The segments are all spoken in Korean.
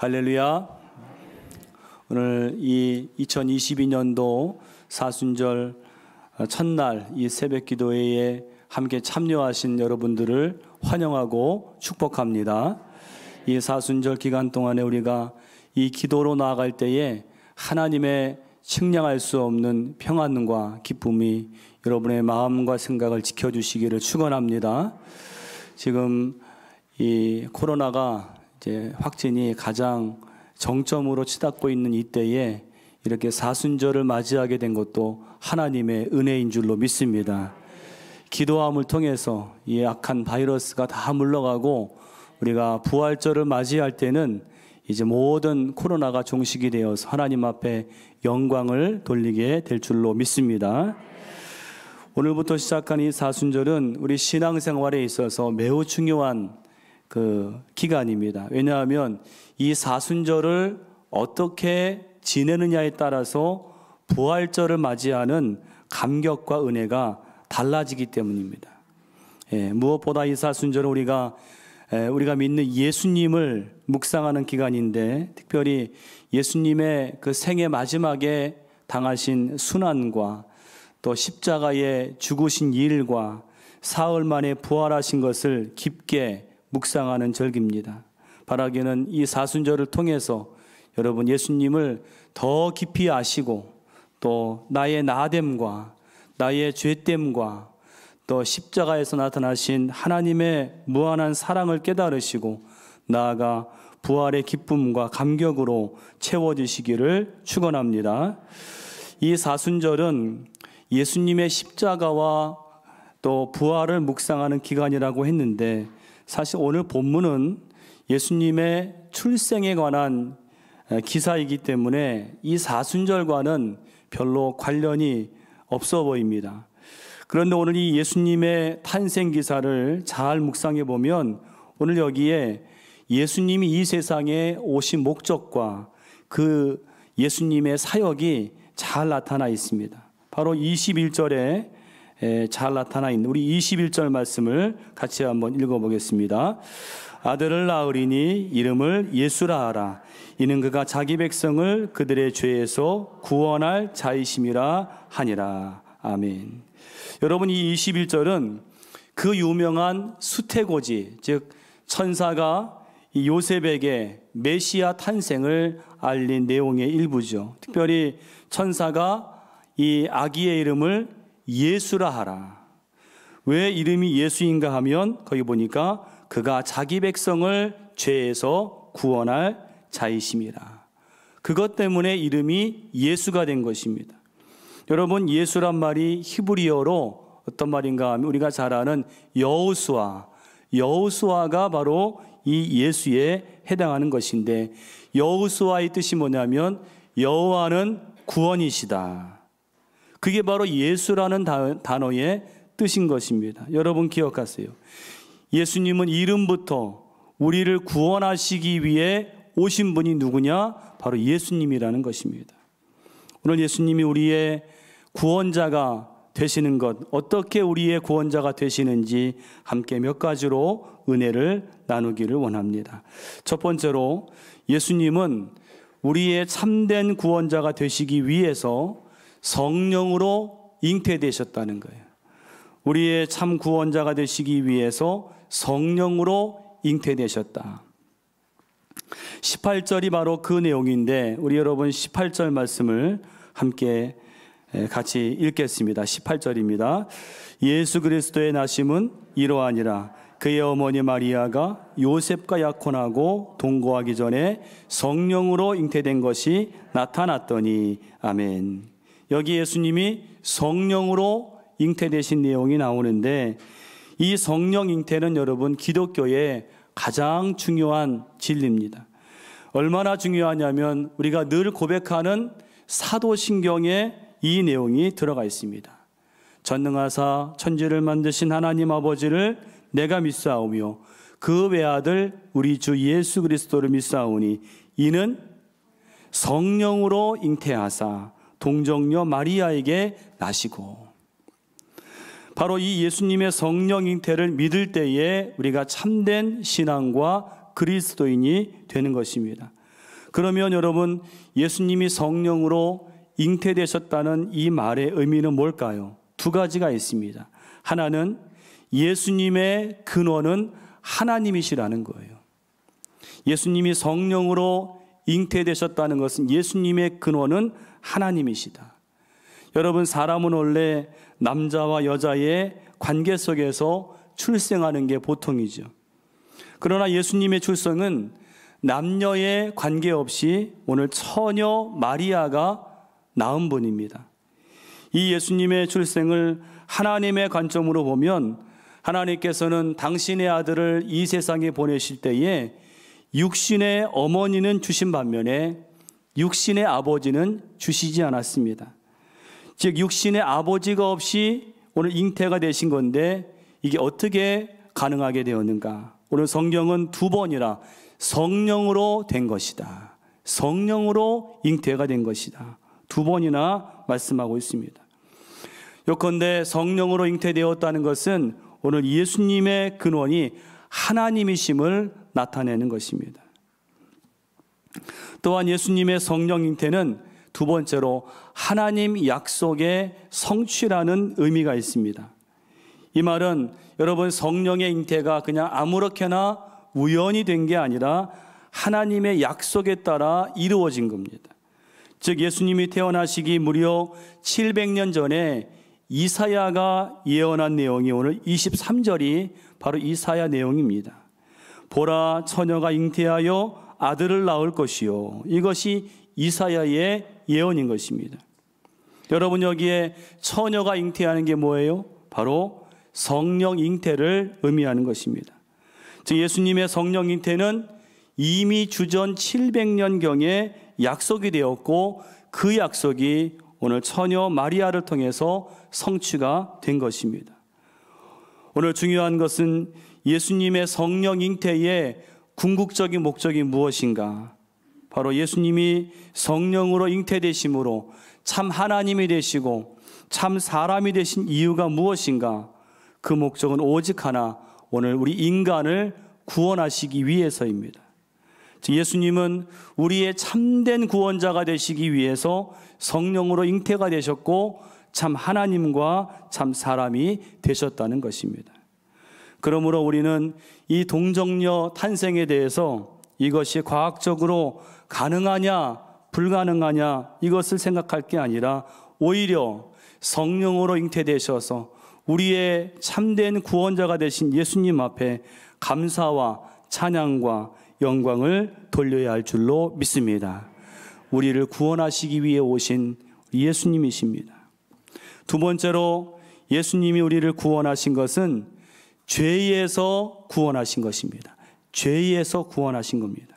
할렐루야. 오늘 이 2022년도 사순절 첫날 이 새벽 기도회에 함께 참여하신 여러분들을 환영하고 축복합니다. 이 사순절 기간 동안에 우리가 이 기도로 나아갈 때에 하나님의 측량할 수 없는 평안과 기쁨이 여러분의 마음과 생각을 지켜주시기를 축원합니다. 지금 이 코로나가 이제 확진이 가장 정점으로 치닫고 있는 이때에 이렇게 사순절을 맞이하게 된 것도 하나님의 은혜인 줄로 믿습니다. 기도함을 통해서 이 악한 바이러스가 다 물러가고 우리가 부활절을 맞이할 때는 이제 모든 코로나가 종식이 되어서 하나님 앞에 영광을 돌리게 될 줄로 믿습니다. 오늘부터 시작한 이 사순절은 우리 신앙생활에 있어서 매우 중요한 그 기간입니다. 왜냐하면 이 사순절을 어떻게 지내느냐에 따라서 부활절을 맞이하는 감격과 은혜가 달라지기 때문입니다. 무엇보다 이 사순절은 우리가 믿는 예수님을 묵상하는 기간인데, 특별히 예수님의 그 생애 마지막에 당하신 순환과 또 십자가에 죽으신 일과 사흘 만에 부활하신 것을 깊게 묵상하는 절기입니다. 바라기는 이 사순절을 통해서 여러분 예수님을 더 깊이 아시고 또 나의 나됨과 나의 죄됨과 또 십자가에서 나타나신 하나님의 무한한 사랑을 깨달으시고 나아가 부활의 기쁨과 감격으로 채워지시기를 축원합니다. 이 사순절은 예수님의 십자가와 또 부활을 묵상하는 기간이라고 했는데, 사실 오늘 본문은 예수님의 출생에 관한 기사이기 때문에 이 사순절과는 별로 관련이 없어 보입니다. 그런데 오늘 이 예수님의 탄생 기사를 잘 묵상해 보면 오늘 여기에 예수님이 이 세상에 오신 목적과 그 예수님의 사역이 잘 나타나 있습니다. 바로 21절에 잘 나타나 있는 우리 21절 말씀을 같이 한번 읽어보겠습니다. 아들을 낳으리니 이름을 예수라 하라. 이는 그가 자기 백성을 그들의 죄에서 구원할 자이심이라 하니라. 아멘. 여러분, 이 21절은 그 유명한 수태고지, 즉 천사가 이 요셉에게 메시아 탄생을 알린 내용의 일부죠. 특별히 천사가 이 아기의 이름을 예수라 하라. 왜 이름이 예수인가 하면 거기 보니까 그가 자기 백성을 죄에서 구원할 자이심이라. 그것 때문에 이름이 예수가 된 것입니다. 여러분, 예수란 말이 히브리어로 어떤 말인가 하면 우리가 잘 아는 여호수아가 바로 이 예수에 해당하는 것인데, 여호수아의 뜻이 뭐냐면 여호와는 구원이시다. 그게 바로 예수라는 단어의 뜻인 것입니다. 여러분 기억하세요. 예수님은 이름부터 우리를 구원하시기 위해 오신 분이 누구냐? 바로 예수님이라는 것입니다. 오늘 예수님이 우리의 구원자가 되시는 것, 어떻게 우리의 구원자가 되시는지 함께 몇 가지로 은혜를 나누기를 원합니다. 첫 번째로, 예수님은 우리의 참된 구원자가 되시기 위해서 성령으로 잉태되셨다는 거예요. 우리의 참 구원자가 되시기 위해서 성령으로 잉태되셨다. 18절이 바로 그 내용인데, 우리 여러분 18절 말씀을 함께 같이 읽겠습니다. 18절입니다. 예수 그리스도의 나심은 이러하니라. 그의 어머니 마리아가 요셉과 약혼하고 동거하기 전에 성령으로 잉태된 것이 나타났더니. 아멘. 여기 예수님이 성령으로 잉태되신 내용이 나오는데, 이 성령 잉태는 여러분 기독교의 가장 중요한 진리입니다. 얼마나 중요하냐면 우리가 늘 고백하는 사도신경에 이 내용이 들어가 있습니다. 전능하사 천지를 만드신 하나님 아버지를 내가 믿사오며 그 외아들 우리 주 예수 그리스도를 믿사오니 이는 성령으로 잉태하사 동정녀 마리아에게 나시고. 바로 이 예수님의 성령 잉태를 믿을 때에 우리가 참된 신앙과 그리스도인이 되는 것입니다. 그러면 여러분, 예수님이 성령으로 잉태되셨다는 이 말의 의미는 뭘까요? 두 가지가 있습니다. 하나는 예수님의 근원은 하나님이시라는 거예요. 예수님이 성령으로 잉태되셨다는 것은 예수님의 근원은 하나님이시다. 여러분, 사람은 원래 남자와 여자의 관계 속에서 출생하는 게 보통이죠. 그러나 예수님의 출생은 남녀의 관계없이 오늘 처녀 마리아가 낳은 분입니다. 이 예수님의 출생을 하나님의 관점으로 보면 하나님께서는 당신의 아들을 이 세상에 보내실 때에 육신의 어머니는 주신 반면에 육신의 아버지는 주시지 않았습니다. 즉 육신의 아버지가 없이 오늘 잉태가 되신 건데 이게 어떻게 가능하게 되었는가? 오늘 성경은 두 번이나 성령으로 된 것이다, 성령으로 잉태가 된 것이다, 두 번이나 말씀하고 있습니다. 요컨대 성령으로 잉태되었다는 것은 오늘 예수님의 근원이 하나님이심을 나타내는 것입니다. 또한 예수님의 성령 잉태는 두 번째로 하나님 약속의 성취라는 의미가 있습니다. 이 말은 여러분, 성령의 잉태가 그냥 아무렇게나 우연이 된 게 아니라 하나님의 약속에 따라 이루어진 겁니다. 즉 예수님이 태어나시기 무려 700년 전에 이사야가 예언한 내용이 오늘 23절이 바로 이사야 내용입니다. 보라, 처녀가 잉태하여 아들을 낳을 것이요. 이것이 이사야의 예언인 것입니다. 여러분, 여기에 처녀가 잉태하는 게 뭐예요? 바로 성령 잉태를 의미하는 것입니다. 즉 예수님의 성령 잉태는 이미 주전 700년경에 약속이 되었고 그 약속이 오늘 처녀 마리아를 통해서 성취가 된 것입니다. 오늘 중요한 것은 예수님의 성령 잉태의 궁극적인 목적이 무엇인가? 바로 예수님이 성령으로 잉태되심으로 참 하나님이 되시고 참 사람이 되신 이유가 무엇인가? 그 목적은 오직 하나, 오늘 우리 인간을 구원하시기 위해서입니다. 즉 예수님은 우리의 참된 구원자가 되시기 위해서 성령으로 잉태가 되셨고 참 하나님과 참 사람이 되셨다는 것입니다. 그러므로 우리는 이 동정녀 탄생에 대해서 이것이 과학적으로 가능하냐 불가능하냐 이것을 생각할 게 아니라 오히려 성령으로 잉태되셔서 우리의 참된 구원자가 되신 예수님 앞에 감사와 찬양과 영광을 돌려야 할 줄로 믿습니다. 우리를 구원하시기 위해 오신 예수님이십니다. 두 번째로 예수님이 우리를 구원하신 것은 죄에서 구원하신 것입니다. 죄에서 구원하신 겁니다.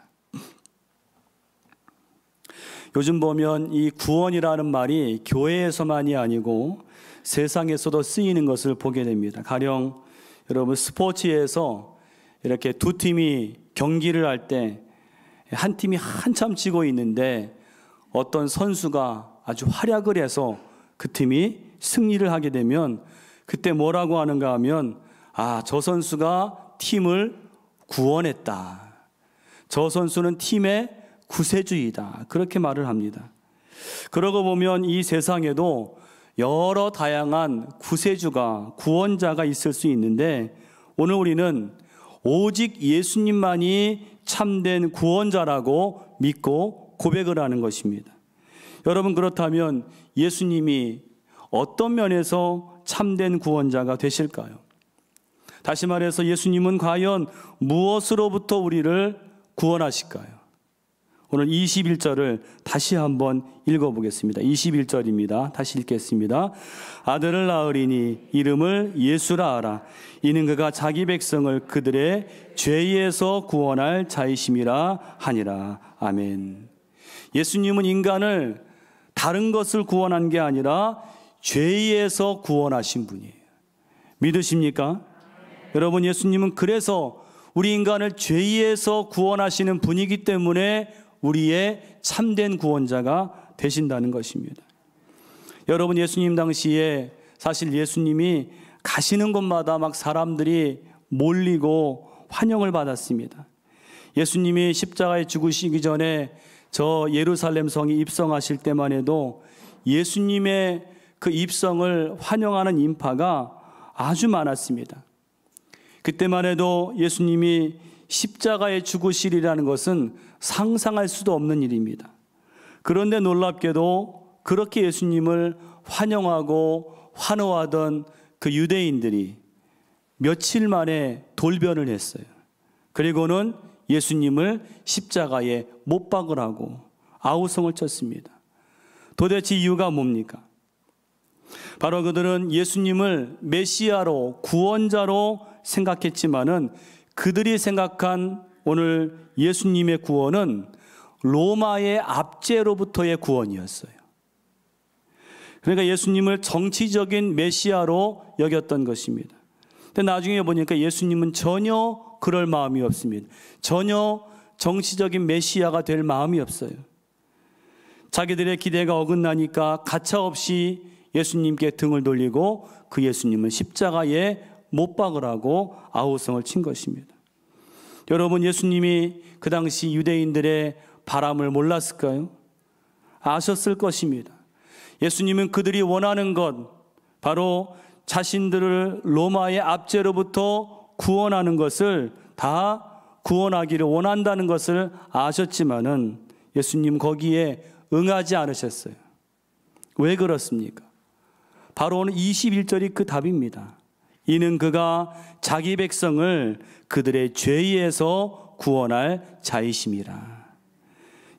요즘 보면 이 구원이라는 말이 교회에서만이 아니고 세상에서도 쓰이는 것을 보게 됩니다. 가령 여러분 스포츠에서 이렇게 두 팀이 경기를 할 때 한 팀이 한참 지고 있는데 어떤 선수가 아주 활약을 해서 그 팀이 승리를 하게 되면 그때 뭐라고 하는가 하면 저 선수가 팀을 구원했다. 저 선수는 팀의 구세주이다. 그렇게 말을 합니다. 그러고 보면 이 세상에도 여러 다양한 구세주가 구원자가 있을 수 있는데 오늘 우리는 오직 예수님만이 참된 구원자라고 믿고 고백을 하는 것입니다. 여러분 그렇다면 예수님이 어떤 면에서 참된 구원자가 되실까요? 다시 말해서 예수님은 과연 무엇으로부터 우리를 구원하실까요? 오늘 21절을 다시 한번 읽어보겠습니다. 21절입니다. 다시 읽겠습니다. 아들을 낳으리니 이름을 예수라 하라. 이는 그가 자기 백성을 그들의 죄에서 구원할 자이심이라 하니라. 아멘. 예수님은 인간을 다른 것을 구원한 게 아니라 죄에서 구원하신 분이에요. 믿으십니까? 여러분, 예수님은 그래서 우리 인간을 죄에서 구원하시는 분이기 때문에 우리의 참된 구원자가 되신다는 것입니다. 여러분, 예수님 당시에 사실 예수님이 가시는 곳마다 막 사람들이 몰리고 환영을 받았습니다. 예수님이 십자가에 죽으시기 전에 저 예루살렘 성에 입성하실 때만 해도 예수님의 그 입성을 환영하는 인파가 아주 많았습니다. 그때만 해도 예수님이 십자가에 죽으시리라는 것은 상상할 수도 없는 일입니다. 그런데 놀랍게도 그렇게 예수님을 환영하고 환호하던 그 유대인들이 며칠 만에 돌변을 했어요. 그리고는 예수님을 십자가에 못 박으라고 아우성을 쳤습니다. 도대체 이유가 뭡니까? 바로 그들은 예수님을 메시아로, 구원자로 생각했지만은 그들이 생각한 오늘 예수님의 구원은 로마의 압제로부터의 구원이었어요. 그러니까 예수님을 정치적인 메시아로 여겼던 것입니다. 근데 나중에 보니까 예수님은 전혀 그럴 마음이 없습니다. 전혀 정치적인 메시아가 될 마음이 없어요. 자기들의 기대가 어긋나니까 가차없이 예수님께 등을 돌리고 그 예수님은 십자가에 못 박으라고 아우성을 친 것입니다. 여러분, 예수님이 그 당시 유대인들의 바람을 몰랐을까요? 아셨을 것입니다. 예수님은 그들이 원하는 것, 바로 자신들을 로마의 압제로부터 구원하는 것을 다 구원하기를 원한다는 것을 아셨지만은 예수님 거기에 응하지 않으셨어요. 왜 그렇습니까? 바로 오늘 21절이 그 답입니다. 이는 그가 자기 백성을 그들의 죄에서 구원할 자이심이라.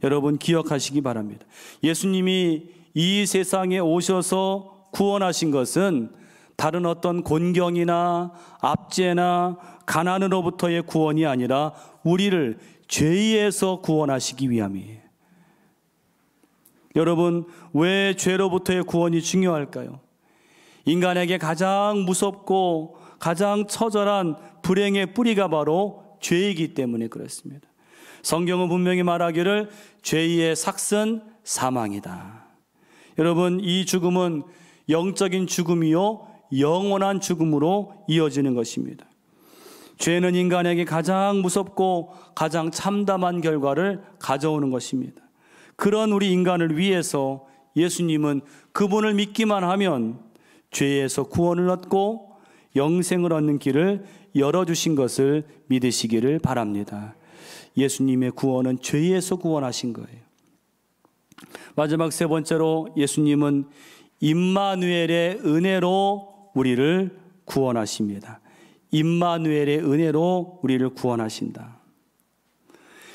여러분 기억하시기 바랍니다. 예수님이 이 세상에 오셔서 구원하신 것은 다른 어떤 곤경이나 압제나 가난으로부터의 구원이 아니라 우리를 죄에서 구원하시기 위함이에요. 여러분, 왜 죄로부터의 구원이 중요할까요? 인간에게 가장 무섭고 가장 처절한 불행의 뿌리가 바로 죄이기 때문에 그렇습니다. 성경은 분명히 말하기를 죄의 삭은 사망이다. 여러분, 이 죽음은 영적인 죽음이요 영원한 죽음으로 이어지는 것입니다. 죄는 인간에게 가장 무섭고 가장 참담한 결과를 가져오는 것입니다. 그런 우리 인간을 위해서 예수님은 그분을 믿기만 하면 죄에서 구원을 얻고 영생을 얻는 길을 열어주신 것을 믿으시기를 바랍니다. 예수님의 구원은 죄에서 구원하신 거예요. 마지막 세 번째로 예수님은 임마누엘의 은혜로 우리를 구원하십니다. 임마누엘의 은혜로 우리를 구원하신다.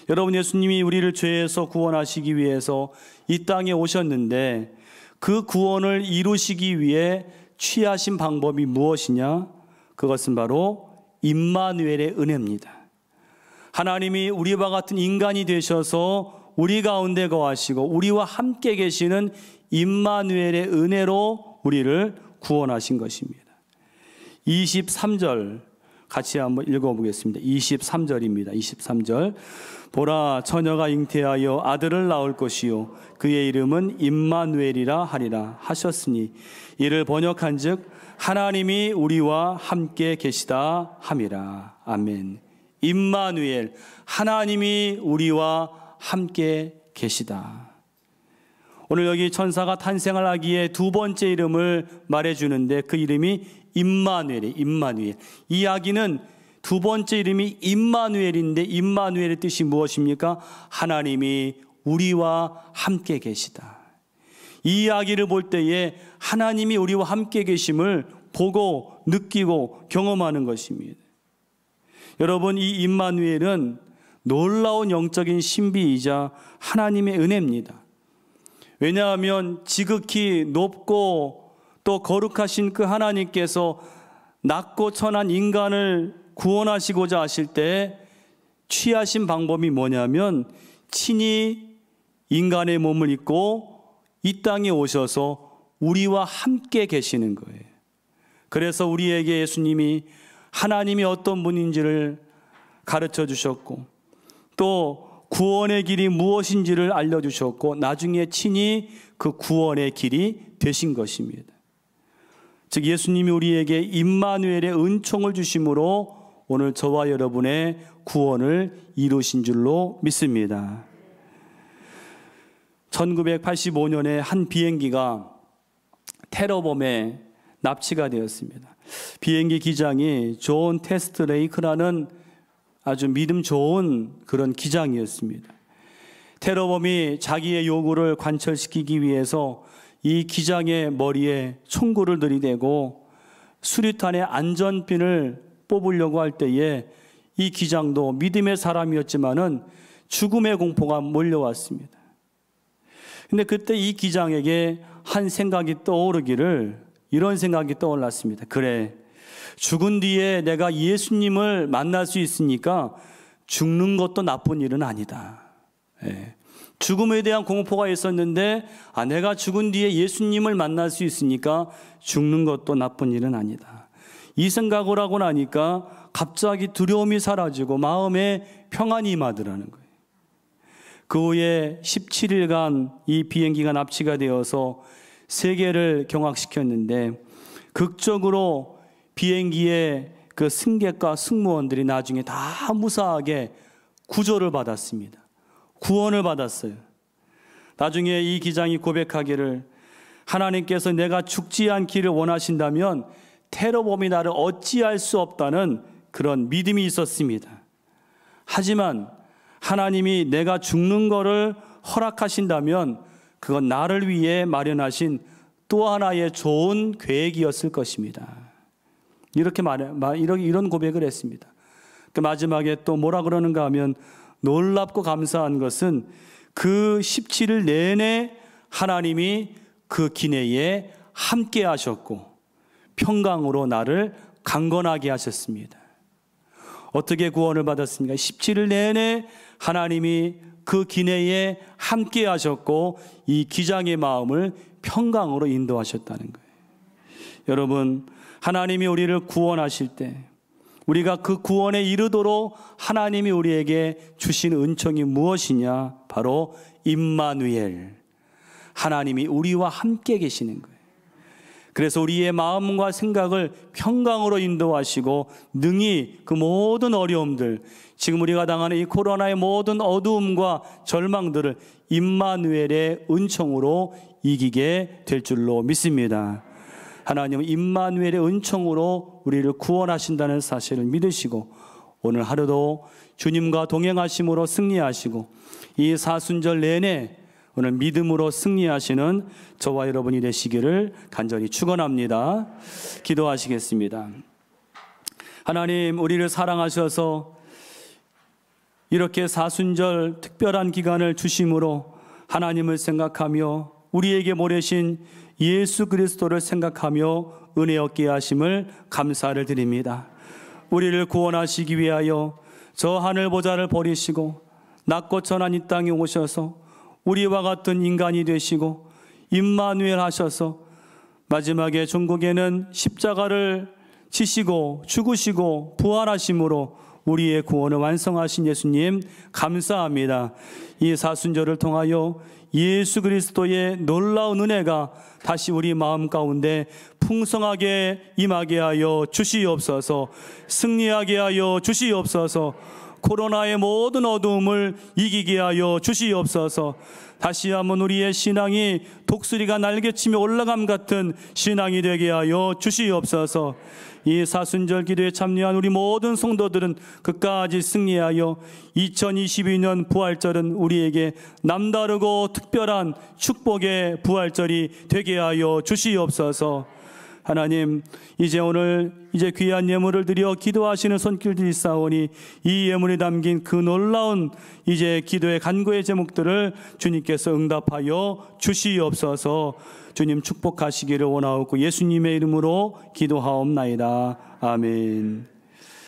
여러분, 예수님이 우리를 죄에서 구원하시기 위해서 이 땅에 오셨는데 그 구원을 이루시기 위해 취하신 방법이 무엇이냐? 그것은 바로 임마누엘의 은혜입니다. 하나님이 우리와 같은 인간이 되셔서 우리 가운데 거하시고 우리와 함께 계시는 임마누엘의 은혜로 우리를 구원하신 것입니다. 23절 같이 한번 읽어보겠습니다. 23절입니다. 23절. 보라, 처녀가 잉태하여 아들을 낳을 것이요 그의 이름은 임마누엘이라 하리라 하셨으니 이를 번역한즉 하나님이 우리와 함께 계시다 함이라. 아멘. 임마누엘, 하나님이 우리와 함께 계시다. 오늘 여기 천사가 탄생을 하기에 두 번째 이름을 말해주는데 그 이름이 임마누엘이에요. 임마누엘. 이 이야기는 두 번째 이름이 임마누엘인데 임마누엘의 뜻이 무엇입니까? 하나님이 우리와 함께 계시다. 이 이야기를 볼 때에 하나님이 우리와 함께 계심을 보고 느끼고 경험하는 것입니다. 여러분, 이 임마누엘은 놀라운 영적인 신비이자 하나님의 은혜입니다. 왜냐하면 지극히 높고 또 거룩하신 그 하나님께서 낮고 천한 인간을 구원하시고자 하실 때 취하신 방법이 뭐냐면 친히 인간의 몸을 입고 이 땅에 오셔서 우리와 함께 계시는 거예요. 그래서 우리에게 예수님이 하나님이 어떤 분인지를 가르쳐 주셨고 또 구원의 길이 무엇인지를 알려주셨고 나중에 친히 그 구원의 길이 되신 것입니다. 즉 예수님이 우리에게 임마누엘의 은총을 주심으로 오늘 저와 여러분의 구원을 이루신 줄로 믿습니다. 1985년에 한 비행기가 테러범에 납치가 되었습니다. 비행기 기장이 존 테스트레이크라는 아주 믿음 좋은 그런 기장이었습니다. 테러범이 자기의 요구를 관철시키기 위해서 이 기장의 머리에 총구를 들이대고 수류탄의 안전핀을 뽑으려고 할 때에 이 기장도 믿음의 사람이었지만은 죽음의 공포가 몰려왔습니다. 근데 그때 이 기장에게 한 생각이 떠오르기를, 이런 생각이 떠올랐습니다. 그래, 죽은 뒤에 내가 예수님을 만날 수 있으니까 죽는 것도 나쁜 일은 아니다. 예. 죽음에 대한 공포가 있었는데 내가 죽은 뒤에 예수님을 만날 수 있으니까 죽는 것도 나쁜 일은 아니다. 이 생각을 하고 나니까 갑자기 두려움이 사라지고 마음에 평안이 임하더라는 거예요. 그 후에 17일간 이 비행기가 납치가 되어서 세계를 경악시켰는데 극적으로 비행기의 그 승객과 승무원들이 나중에 다 무사하게 구조를 받았습니다. 구원을 받았어요. 나중에 이 기장이 고백하기를, 하나님께서 내가 죽지 않기를 원하신다면 테러범이 나를 어찌할 수 없다는 그런 믿음이 있었습니다. 하지만 하나님이 내가 죽는 것을 허락하신다면 그건 나를 위해 마련하신 또 하나의 좋은 계획이었을 것입니다. 이런 고백을 했습니다. 그 마지막에 또 뭐라 그러는가 하면, 놀랍고 감사한 것은 그 17일 내내 하나님이 그 기내에 함께 하셨고 평강으로 나를 강건하게 하셨습니다. 어떻게 구원을 받았습니까? 17일 내내 하나님이 그 기내에 함께 하셨고 이 기장의 마음을 평강으로 인도하셨다는 거예요. 여러분, 하나님이 우리를 구원하실 때 우리가 그 구원에 이르도록 하나님이 우리에게 주신 은총이 무엇이냐? 바로 임마누엘, 하나님이 우리와 함께 계시는 거예요. 그래서 우리의 마음과 생각을 평강으로 인도하시고 능히 그 모든 어려움들, 지금 우리가 당하는 이 코로나의 모든 어두움과 절망들을 임마누엘의 은총으로 이기게 될 줄로 믿습니다. 하나님은 임마누엘의 은총으로 우리를 구원하신다는 사실을 믿으시고 오늘 하루도 주님과 동행하심으로 승리하시고 이 사순절 내내 오늘 믿음으로 승리하시는 저와 여러분이 되시기를 간절히 축원합니다. 기도하시겠습니다. 하나님, 우리를 사랑하셔서 이렇게 사순절 특별한 기간을 주심으로 하나님을 생각하며 우리에게 보내신 예수 그리스도를 생각하며 은혜 얻게 하심을 감사를 드립니다. 우리를 구원하시기 위하여 저 하늘 보좌를 버리시고 낮고 천한 이 땅에 오셔서 우리와 같은 인간이 되시고 임마누엘 하셔서 마지막에 종국에는 십자가를 지시고 죽으시고 부활하심으로 우리의 구원을 완성하신 예수님 감사합니다. 이 사순절을 통하여 예수 그리스도의 놀라운 은혜가 다시 우리 마음 가운데 풍성하게 임하게 하여 주시옵소서. 승리하게 하여 주시옵소서. 코로나의 모든 어두움을 이기게 하여 주시옵소서. 다시 한번 우리의 신앙이 독수리가 날개치며 올라감 같은 신앙이 되게 하여 주시옵소서. 이 사순절 기도에 참여한 우리 모든 성도들은 끝까지 승리하여 2022년 부활절은 우리에게 남다르고 특별한 축복의 부활절이 되게 하여 주시옵소서. 하나님, 오늘 귀한 예물을 드려 기도하시는 손길들이 있사오니 이 예물에 담긴 그 놀라운 기도의 간구의 제목들을 주님께서 응답하여 주시옵소서. 주님 축복하시기를 원하옵고 예수님의 이름으로 기도하옵나이다. 아멘.